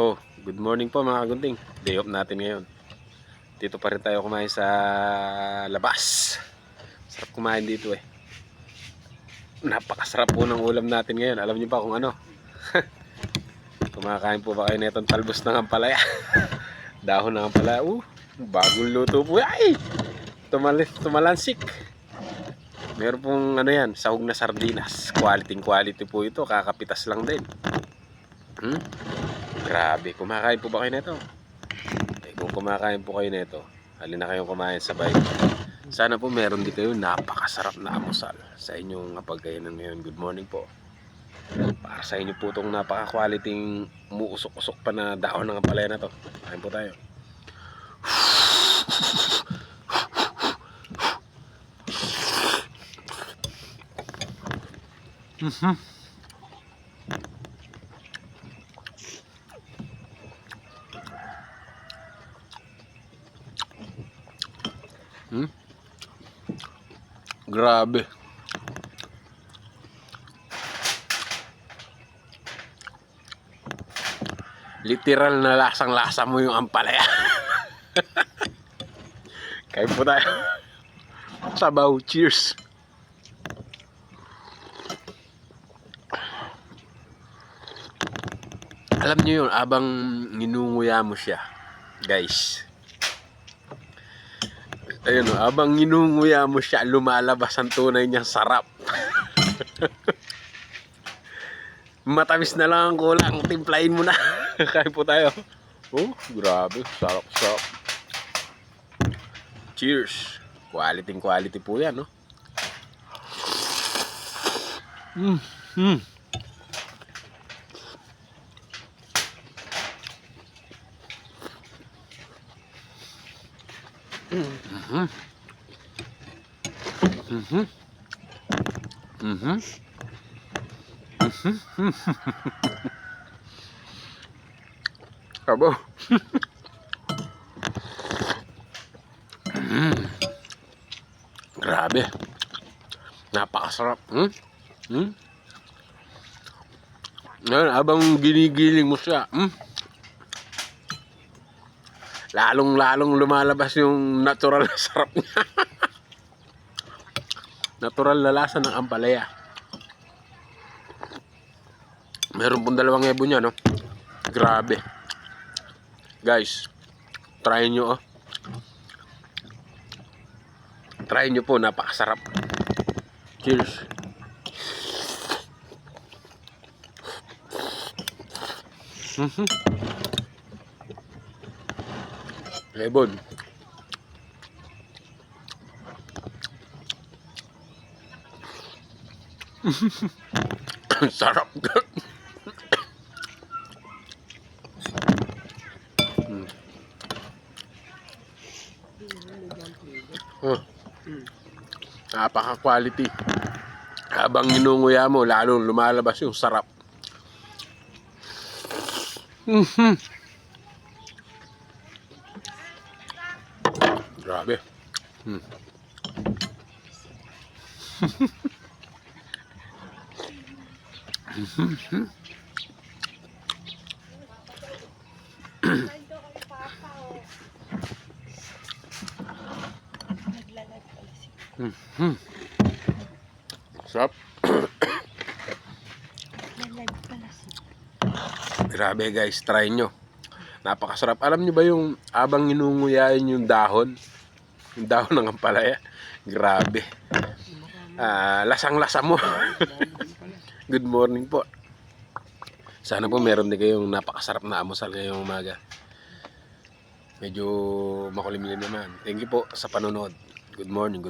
Oh, good morning po mga kagunting. Day off natin ngayon. Dito pa rin tayo kumain sa labas. Sarap kumain dito eh. Napakasarap po ng ulam natin ngayon. Alam niyo ba kung ano? Kumakain po ba kayo netong talbos ng ampalaya? Dahon ng ampalaya. Bagong luto po. Ay! Tumalansik. Meron pong ano yan, sahog na sardinas. Quality po ito. Kakapitas lang din. Grabe, kumakain po ba kayo nito? Kung kumakain po kayo nito, halina kayong kumain sabay. Sana po meron din kayo napakasarap na almusal sa inyong kapagkainan ngayon. Good morning po. Para sa inyo po itong napaka-quality umuusok-usok pa na dahon ng ampalaya na to. Kain po tayo. Grabe. Literal na lasang-lasa mo yung ampalaya. Kain po tayo. Sabaw, cheers. Alam niyo yun, abang ninunguya mo siya, guys. Ayun o, abang ninunguya mo siya, lumalabas ang tunay niyang sarap. Matamis na lang ang kulang, timplahin mo na. Kain po tayo. Oh, grabe, sarap. Cheers. Quality po yan, no? Sabaw. Grabe. Napakasarap. Ngayon, abang ginigiling mo siya, lalong lumalabas yung natural na sarap niya. Natural na lasa ng ampalaya. Meron pong dalawang ebo niya, no? Grabe. Guys, try nyo, oh. Try nyo po, napakasarap. Cheers. Lebon. Sarap. Napaka-quality. Habang ninunguya mo, lalong lumalabas yung sarap. Grabe. Sarap. Grabe guys, try nyo. Napakasarap. Alam nyo ba yung abang inunguyain yung dahon ng ampalaya? Grabe. Lasang-lasa mo. Good morning po. Sana po meron din kayong napakasarap na almusal ngayong umaga. Medyo makulimlim naman. Thank you po sa panonood. Good morning.